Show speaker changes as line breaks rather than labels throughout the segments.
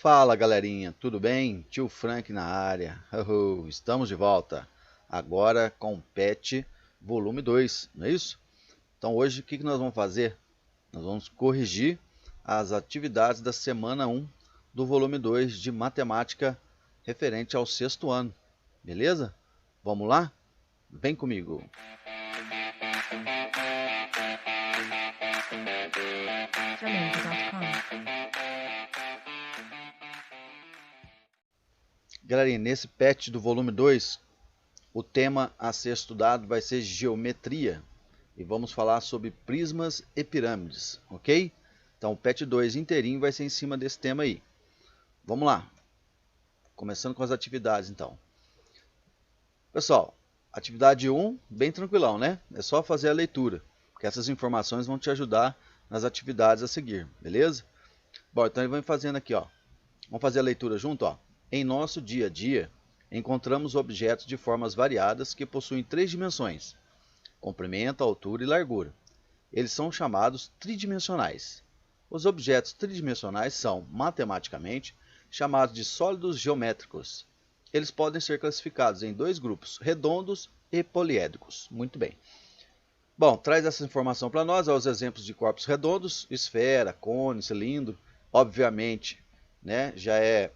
Fala galerinha, tudo bem? Tio Frank na área. Estamos de volta. Agora com PET volume 2, não é isso? Então hoje o que nós vamos fazer? Nós vamos corrigir as atividades da semana 1 do volume 2 de matemática referente ao sexto ano. Beleza? Vamos lá? Vem comigo. Galerinha, nesse PET do volume 2, o tema a ser estudado vai ser geometria. E vamos falar sobre prismas e pirâmides, ok? Então o PET 2 inteirinho vai ser em cima desse tema aí. Vamos lá. Começando com as atividades então. Pessoal, atividade 1, bem tranquilão, né? É só fazer a leitura, porque essas informações vão te ajudar nas atividades a seguir, beleza? Bom, então vamos fazendo aqui, ó. Vamos fazer a leitura junto, ó. Em nosso dia a dia, encontramos objetos de formas variadas que possuem 3 dimensões: comprimento, altura e largura. Eles são chamados tridimensionais. Os objetos tridimensionais são, matematicamente, chamados de sólidos geométricos. Eles podem ser classificados em 2 grupos, redondos e poliédricos. Muito bem. Bom, traz essa informação para nós, os exemplos de corpos redondos: esfera, cone, cilindro. Obviamente, né, já é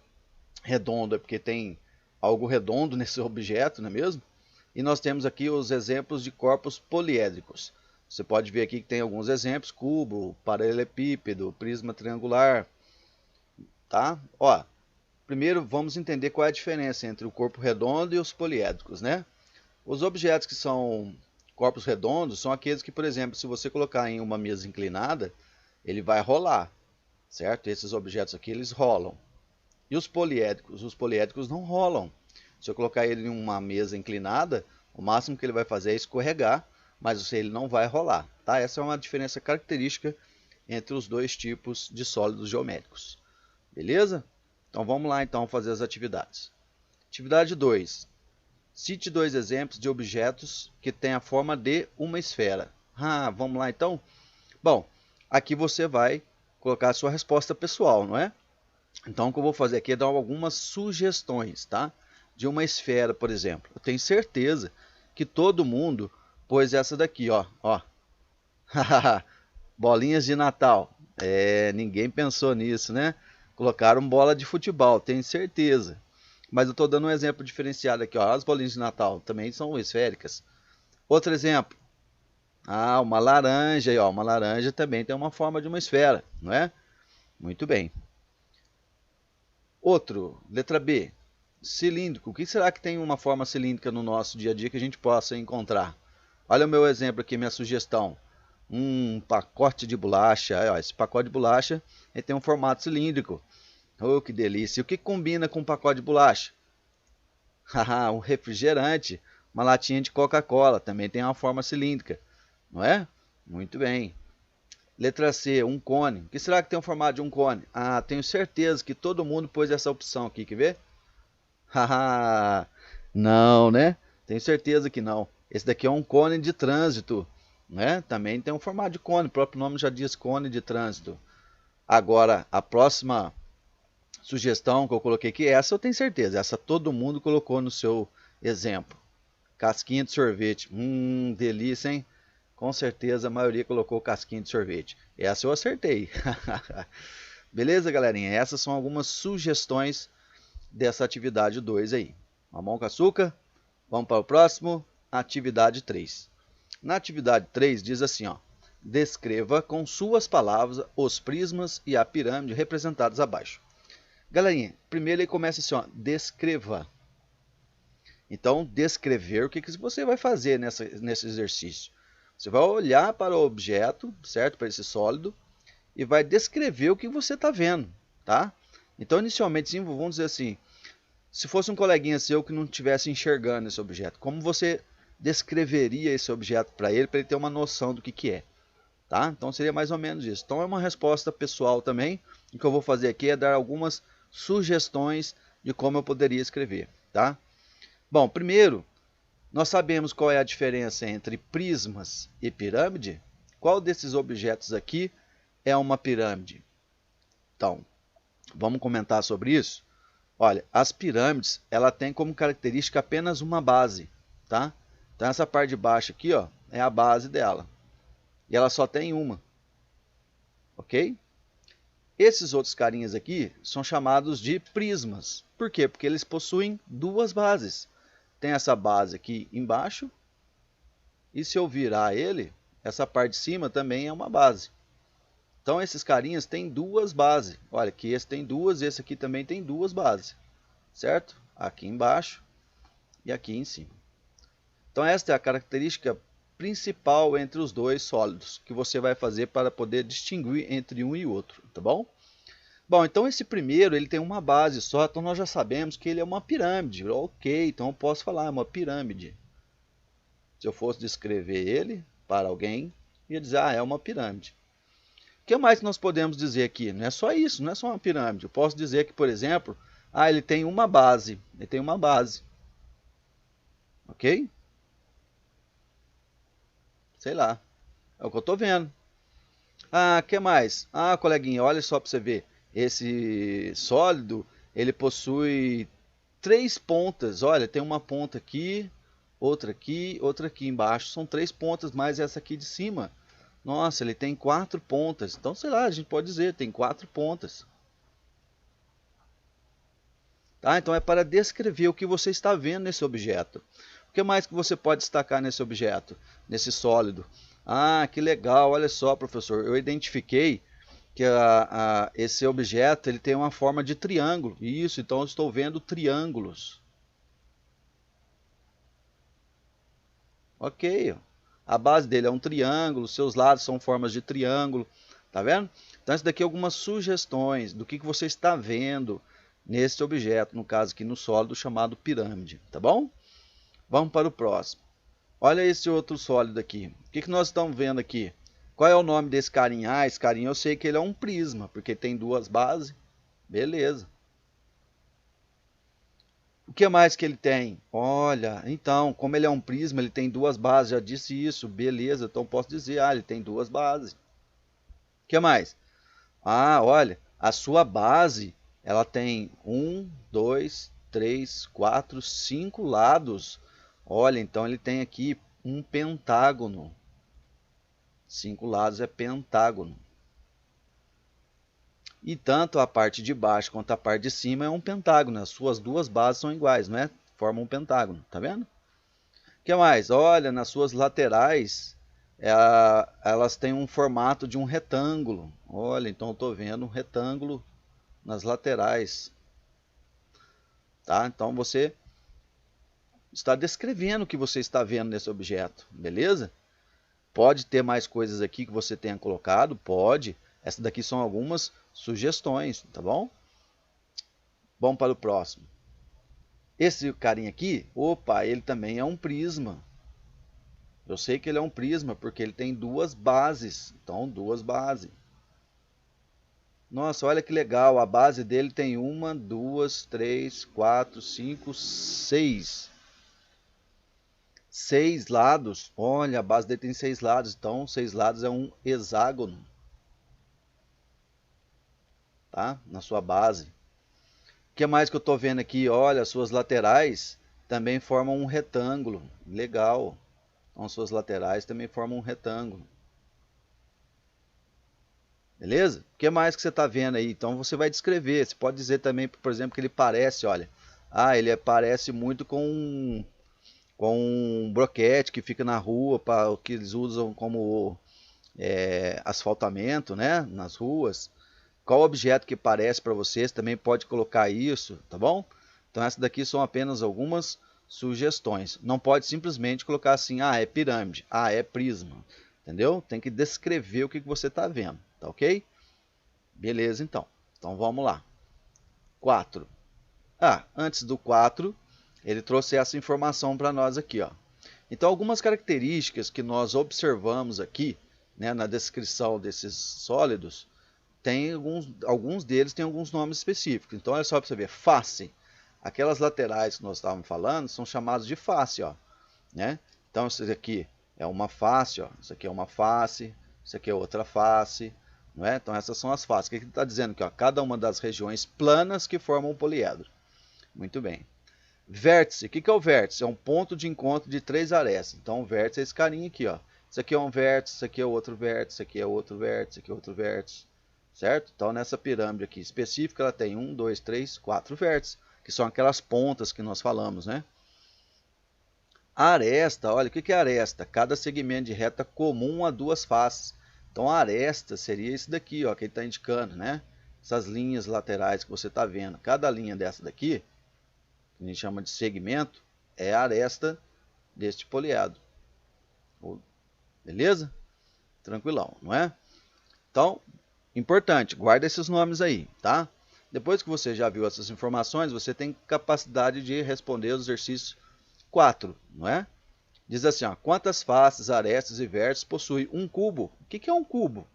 redondo, é porque tem algo redondo nesse objeto, não é mesmo? E nós temos aqui os exemplos de corpos poliédricos. Você pode ver aqui que tem alguns exemplos: cubo, paralelepípedo, prisma triangular, tá? Ó, primeiro vamos entender qual é a diferença entre o corpo redondo e os poliédricos, né? Os objetos que são corpos redondos são aqueles que, por exemplo, se você colocar em uma mesa inclinada, ele vai rolar, certo? Esses objetos aqui, eles rolam. E os poliédricos não rolam. Se eu colocar ele em uma mesa inclinada, o máximo que ele vai fazer é escorregar, mas ele não vai rolar, tá? Essa é uma diferença característica entre os dois tipos de sólidos geométricos. Beleza? Então vamos lá então fazer as atividades. Atividade 2. Cite 2 exemplos de objetos que têm a forma de uma esfera. Vamos lá então? Bom, aqui você vai colocar a sua resposta pessoal, não é? Então o que eu vou fazer aqui é dar algumas sugestões, tá? De uma esfera, por exemplo. Eu tenho certeza que todo mundo pôs essa daqui, ó. Bolinhas de Natal. Ninguém pensou nisso, né? Colocaram bola de futebol, tenho certeza. Mas eu estou dando um exemplo diferenciado aqui, ó. As bolinhas de Natal também são esféricas. Outro exemplo. Uma laranja aí, ó. Uma laranja também tem uma forma de uma esfera, não é? Muito bem. Outro, letra B, cilíndrico. O que será que tem uma forma cilíndrica no nosso dia a dia que a gente possa encontrar? Olha o meu exemplo aqui, minha sugestão. Um pacote de bolacha. Esse pacote de bolacha ele tem um formato cilíndrico. Oh, que delícia. E o que combina com um pacote de bolacha? Um refrigerante. Uma latinha de Coca-Cola também tem uma forma cilíndrica, não é? Muito bem. Letra C, um cone. O que será que tem o formato de um cone? Tenho certeza que todo mundo pôs essa opção aqui, quer ver? Não, né? Tenho certeza que não. Esse daqui é um cone de trânsito, né? Também tem um formato de cone, o próprio nome já diz cone de trânsito. Agora, a próxima sugestão que eu coloquei aqui, essa eu tenho certeza, essa todo mundo colocou no seu exemplo. Casquinha de sorvete. Delícia, hein? Com certeza a maioria colocou casquinha de sorvete. Essa eu acertei. Beleza, galerinha? Essas são algumas sugestões dessa atividade 2 aí. Mamão com açúcar? Vamos para o próximo. Atividade 3. Na atividade 3 diz assim, ó. Descreva com suas palavras os prismas e a pirâmide representados abaixo. Galerinha, primeiro ele começa assim, ó. Descreva. Então, descrever, o que você vai fazer nesse exercício? Você vai olhar para o objeto, certo? Para esse sólido, e vai descrever o que você está vendo, tá? Então, inicialmente, sim, vamos dizer assim, se fosse um coleguinha seu que não estivesse enxergando esse objeto, como você descreveria esse objeto para ele ter uma noção do que é, tá? Então, seria mais ou menos isso. Então, é uma resposta pessoal também. O que eu vou fazer aqui é dar algumas sugestões de como eu poderia escrever, tá? Bom, primeiro, nós sabemos qual é a diferença entre prismas e pirâmide? Qual desses objetos aqui é uma pirâmide? Então, Vamos comentar sobre isso? Olha, as pirâmides, ela tem como característica apenas uma base, tá? Então essa parte de baixo aqui, ó, é a base dela. E ela só tem uma, ok? Esses outros carinhas aqui são chamados de prismas. Por quê? Porque eles possuem duas bases. Tem essa base aqui embaixo, e se eu virar ele, essa parte de cima também é uma base. Então esses carinhas têm duas bases. Olha, que esse tem duas, esse aqui também tem duas bases, certo? Aqui embaixo e aqui em cima. Então esta é a característica principal entre os dois sólidos que você vai fazer para poder distinguir entre um e outro, tá bom? Bom, então esse primeiro ele tem uma base só, então nós já sabemos que ele é uma pirâmide. Ok, então eu posso falar, é uma pirâmide. Se eu fosse descrever ele para alguém, ia dizer, ah, é uma pirâmide. O que mais nós podemos dizer aqui? Não é só isso, não é só uma pirâmide. Eu posso dizer que, por exemplo, ah, ele tem uma base. Ele tem uma base. Ok? Sei lá. É o que eu estou vendo. Ah, que mais? Ah, coleguinha, olha só para você ver. Esse sólido, ele possui três pontas. Olha, tem uma ponta aqui, outra aqui embaixo. São três pontas, mais essa aqui de cima. Nossa, ele tem quatro pontas. Então, sei lá, a gente pode dizer, tem quatro pontas. Tá? Então é para descrever o que você está vendo nesse objeto. O que mais que você pode destacar nesse objeto, nesse sólido? Ah, que legal, olha só, professor, eu identifiquei que esse objeto ele tem uma forma de triângulo. Isso, então eu estou vendo triângulos. Ok, a base dele é um triângulo, seus lados são formas de triângulo, tá vendo? Então isso daqui é algumas sugestões do que você está vendo nesse objeto, no caso aqui no sólido chamado pirâmide, tá bom? Vamos para o próximo. Olha esse outro sólido aqui. O que nós estamos vendo aqui? Qual é o nome desse carinha? Ah, esse carinha eu sei que ele é um prisma, porque tem duas bases. Beleza. O que mais que ele tem? Olha, então, como ele é um prisma, ele tem duas bases. Já disse isso. Beleza, então posso dizer, ah, ele tem duas bases. O que mais? Ah, olha, a sua base, ela tem um, dois, três, quatro, cinco lados. Olha, então ele tem aqui um pentágono. Cinco lados é pentágono. E tanto a parte de baixo quanto a parte de cima é um pentágono. As suas duas bases são iguais, não é? Formam um pentágono, tá vendo? O que mais? Olha, nas suas laterais, elas têm um formato de um retângulo. Olha, então eu estou vendo um retângulo nas laterais. Tá? Então você está descrevendo o que você está vendo nesse objeto, beleza? Pode ter mais coisas aqui que você tenha colocado? Pode. Essas daqui são algumas sugestões, tá bom? Vamos para o próximo. Esse carinha aqui, opa, ele também é um prisma. Eu sei que ele é um prisma porque ele tem duas bases. Então, duas bases. Nossa, olha que legal. A base dele tem uma, duas, três, quatro, cinco, seis. Seis lados. Olha, a base dele tem seis lados. Então, seis lados é um hexágono. Tá? Na sua base. O que mais que eu estou vendo aqui? Olha, as suas laterais também formam um retângulo. Legal. Então, as suas laterais também formam um retângulo. Beleza? O que mais que você está vendo aí? Então você vai descrever. Você pode dizer também, por exemplo, que ele parece, olha. Ah, ele parece muito com um broquete que fica na rua, para o que eles usam como asfaltamento, né? Nas ruas. Qual objeto que parece para vocês? Também pode colocar isso, tá bom? Então essas daqui são apenas algumas sugestões. Não pode simplesmente colocar assim, ah, é pirâmide, ah, é prisma. Entendeu? Tem que descrever o que você está vendo, tá ok? Beleza, então. Então vamos lá. 4. Ah, antes do 4, ele trouxe essa informação para nós aqui, ó. Então algumas características que nós observamos aqui, né, na descrição desses sólidos, tem alguns deles têm alguns nomes específicos. Então é só para você ver, face. Aquelas laterais que nós estávamos falando são chamadas de face, ó, né? Então isso aqui é uma face, ó. Isso aqui é uma face, isso aqui é outra face. não é? Então essas são as faces. O que ele está dizendo aqui? Ó? Cada uma das regiões planas que formam um poliedro. Muito bem. Vértice. O que é o vértice? É um ponto de encontro de 3 arestas. Então o vértice é esse carinha aqui. Ó. Isso aqui é um vértice, isso aqui é outro vértice, isso aqui é outro vértice, isso aqui é outro vértice. Certo? Então nessa pirâmide aqui específica ela tem 1, 2, 3, 4 vértices. Que são aquelas pontas que nós falamos, né? A aresta, olha, o que é aresta? Cada segmento de reta comum a duas faces. Então a aresta seria esse daqui, ó, que ele está indicando, né? Essas linhas laterais que você está vendo. Cada linha dessa daqui, que a gente chama de segmento, é a aresta deste poliedro. Beleza? Tranquilão, não é? Então, importante, guarda esses nomes aí, tá? Depois que você já viu essas informações, você tem capacidade de responder os exercícios 4, não é? Diz assim, ó, quantas faces, arestas e vértices possui um cubo? O que é um cubo?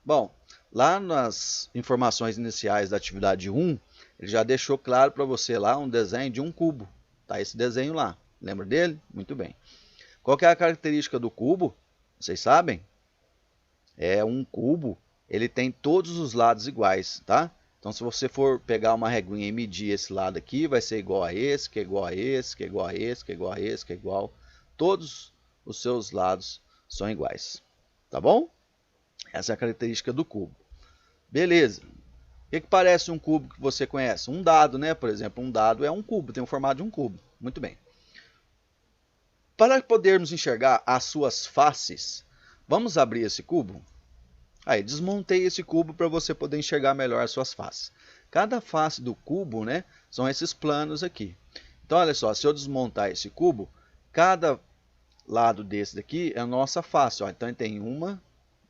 Bom, lá nas informações iniciais da atividade 1, ele já deixou claro para você lá um desenho de um cubo. Tá esse desenho lá. Lembra dele? Muito bem. Qual que é a característica do cubo? Vocês sabem? É um cubo, ele tem todos os lados iguais, tá? Então se você for pegar uma reguinha e medir esse lado aqui, vai ser igual a esse, que é igual a esse, que é igual a esse, que é igual a esse, que é igual. Todos os seus lados são iguais, tá bom? Essa é a característica do cubo. Beleza. O que parece um cubo que você conhece? Um dado, né? Por exemplo, um dado é um cubo, tem o formato de um cubo. Muito bem. Para podermos enxergar as suas faces, vamos abrir esse cubo? Aí, desmontei esse cubo para você poder enxergar melhor as suas faces. Cada face do cubo, né, são esses planos aqui. Então, olha só, se eu desmontar esse cubo, cada lado desse daqui é a nossa face. Ó. Então, tem 1,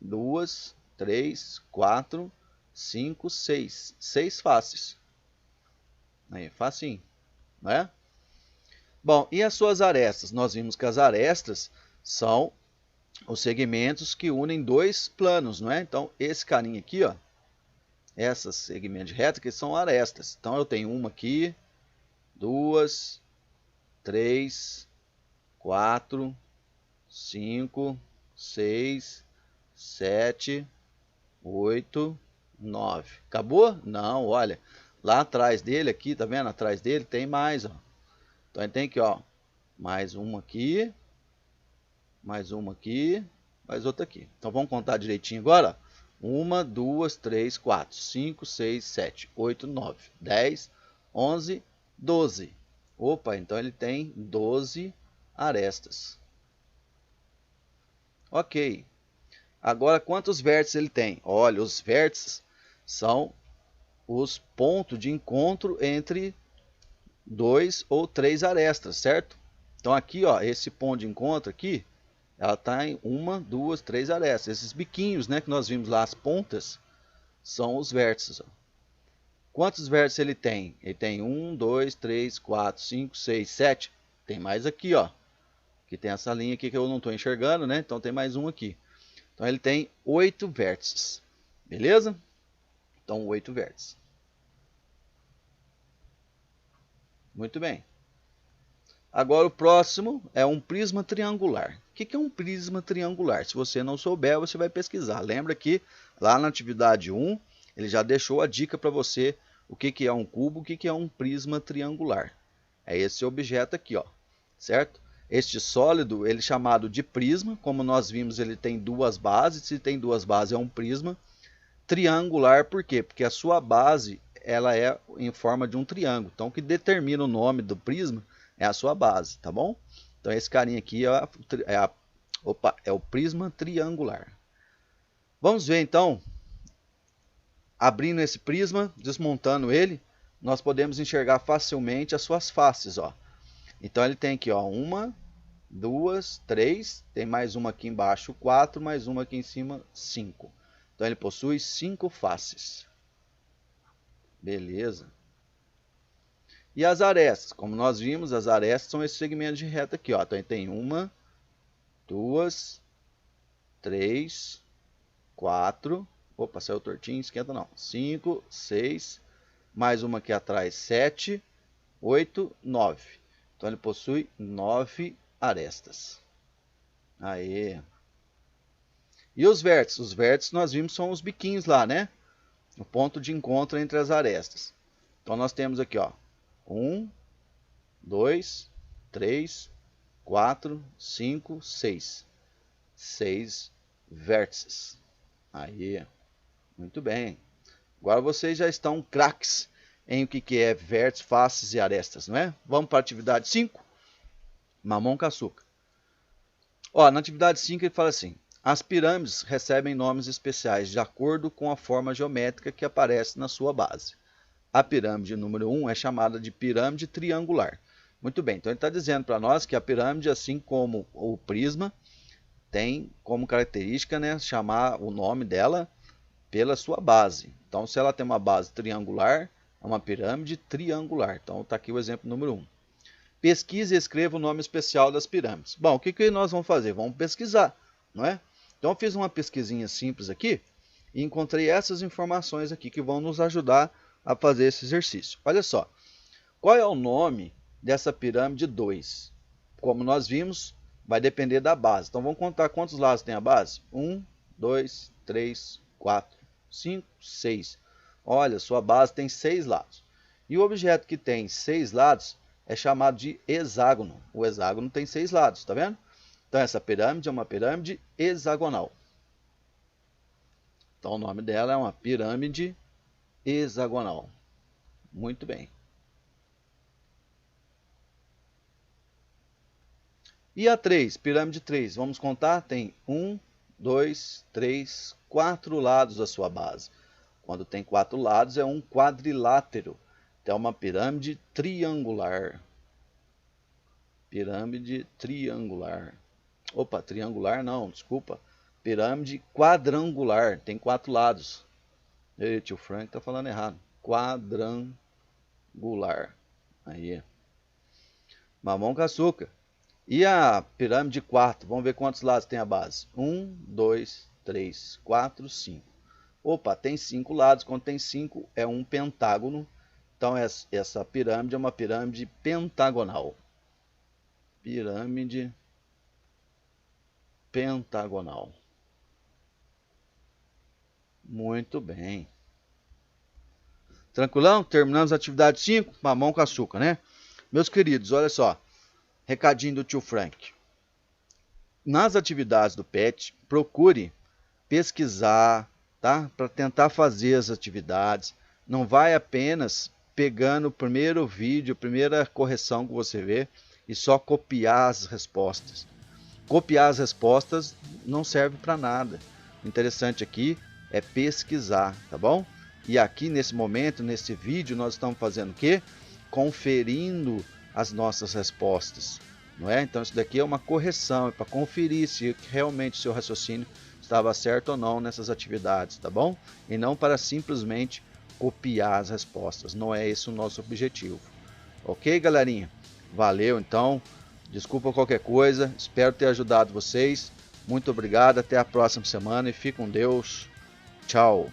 2, 3, 4, 5, 6. 6 faces. Aí, facinho, não é? Bom, e as suas arestas? Nós vimos que as arestas são os segmentos que unem dois planos, não é? Então, esse carinha aqui, ó, essas segmentos de reta que são arestas. Então, eu tenho uma aqui, 2, 3, 4, 5, 6, 7, 8, 9. Acabou? Não, olha, lá atrás dele aqui, tá vendo? Atrás dele tem mais, ó. Então, ele tem aqui, ó, mais uma aqui, mais uma aqui, mais outra aqui. Então vamos contar direitinho agora. 1, 2, 3, 4, 5, 6, 7, 8, 9, 10, 11, 12. Opa, então ele tem 12 arestas. Ok. Agora quantos vértices ele tem? Olha, os vértices são os pontos de encontro entre 2 ou 3 arestas, certo? Então aqui, ó, esse ponto de encontro aqui, ela está em 1, 2, 3 arestas. Esses biquinhos, né, que nós vimos lá, as pontas, são os vértices. Ó. Quantos vértices ele tem? Ele tem 1, 2, 3, 4, 5, 6, 7. Tem mais aqui, ó. Que tem essa linha aqui que eu não estou enxergando, né? Então tem mais um aqui. Então ele tem 8 vértices. Beleza? Então 8 vértices. Muito bem. Agora o próximo é um prisma triangular. O que é um prisma triangular? Se você não souber, você vai pesquisar. Lembra que lá na atividade 1, ele já deixou a dica para você o que é um cubo, o que é um prisma triangular. É esse objeto aqui, ó, certo? Este sólido, ele é chamado de prisma, como nós vimos, ele tem duas bases. Se tem duas bases, é um prisma triangular. Por quê? Porque a sua base ela é em forma de um triângulo. Então, o que determina o nome do prisma é a sua base, tá bom? Então esse carinha aqui é o prisma triangular. Vamos ver então, abrindo esse prisma, desmontando ele, nós podemos enxergar facilmente as suas faces, ó. Então ele tem aqui, ó, 1, 2, 3, tem mais uma aqui embaixo, 4, mais uma aqui em cima, 5. Então ele possui 5 faces. Beleza. E as arestas, como nós vimos, as arestas são esses segmentos de reta aqui, ó. Então tem 1, 2, 3, 4, opa, saiu tortinho, esquenta não, 5, 6, mais uma aqui atrás, 7, 8, 9. Então ele possui 9 arestas. Aê. E os vértices? Os vértices nós vimos são os biquinhos lá, né? O ponto de encontro entre as arestas. Então nós temos aqui, ó, 1, 2, 3, 4, 5, 6. 6 vértices. Aí, muito bem. Agora vocês já estão craques em o que é vértices, faces e arestas, não é? Vamos para a atividade 5. Mamão com açúcar. Ó, na atividade 5 ele fala assim: as pirâmides recebem nomes especiais de acordo com a forma geométrica que aparece na sua base. A pirâmide número 1 é chamada de pirâmide triangular. Muito bem, então ele está dizendo para nós que a pirâmide, assim como o prisma, tem como característica, né, chamar o nome dela pela sua base. Então, se ela tem uma base triangular, é uma pirâmide triangular. Então, está aqui o exemplo número 1. Pesquise e escreva o nome especial das pirâmides. Bom, o que nós vamos fazer? Vamos pesquisar, não é? Então, eu fiz uma pesquisinha simples aqui e encontrei essas informações aqui que vão nos ajudar a fazer esse exercício. Olha só, qual é o nome dessa pirâmide 2? Como nós vimos, vai depender da base. Então, vamos contar quantos lados tem a base? 1, 2, 3, 4, 5, 6. Olha, sua base tem 6 lados. E o objeto que tem 6 lados é chamado de hexágono. O hexágono tem 6 lados, tá vendo? Então, essa pirâmide é uma pirâmide hexagonal. Então, o nome dela é uma pirâmide hexagonal. Muito bem. E a 3, pirâmide 3, vamos contar? Tem 1, 2, 3, 4 lados da sua base. Quando tem 4 lados é um quadrilátero. Então é uma pirâmide triangular. Pirâmide triangular. Opa, triangular não, desculpa. Pirâmide quadrangular, tem 4 lados. Ei, tio Frank tá falando errado. Quadrangular. Aí. Mamão com açúcar. E a pirâmide 4, vamos ver quantos lados tem a base. 1, 2, 3, 4, 5. Opa, tem 5 lados. Quando tem 5 é um pentágono. Então essa pirâmide é uma pirâmide pentagonal. Pirâmide pentagonal. Muito bem. Tranquilão? Terminamos a atividade 5, mamão com açúcar, né? Meus queridos, olha só. Recadinho do tio Frank. Nas atividades do PET, procure pesquisar, tá? Para tentar fazer as atividades. Não vai apenas pegando o primeiro vídeo, a primeira correção que você vê e só copiar as respostas. Copiar as respostas não serve para nada. O interessante aqui é pesquisar, tá bom? E aqui nesse momento, nesse vídeo, nós estamos fazendo o quê? Conferindo as nossas respostas, não é? Então isso daqui é uma correção, é para conferir se realmente o seu raciocínio estava certo ou não nessas atividades, tá bom? E não para simplesmente copiar as respostas, não é esse o nosso objetivo. Ok, galerinha? Valeu, então. Desculpa qualquer coisa, espero ter ajudado vocês. Muito obrigado, até a próxima semana e fique com Deus. Tchau.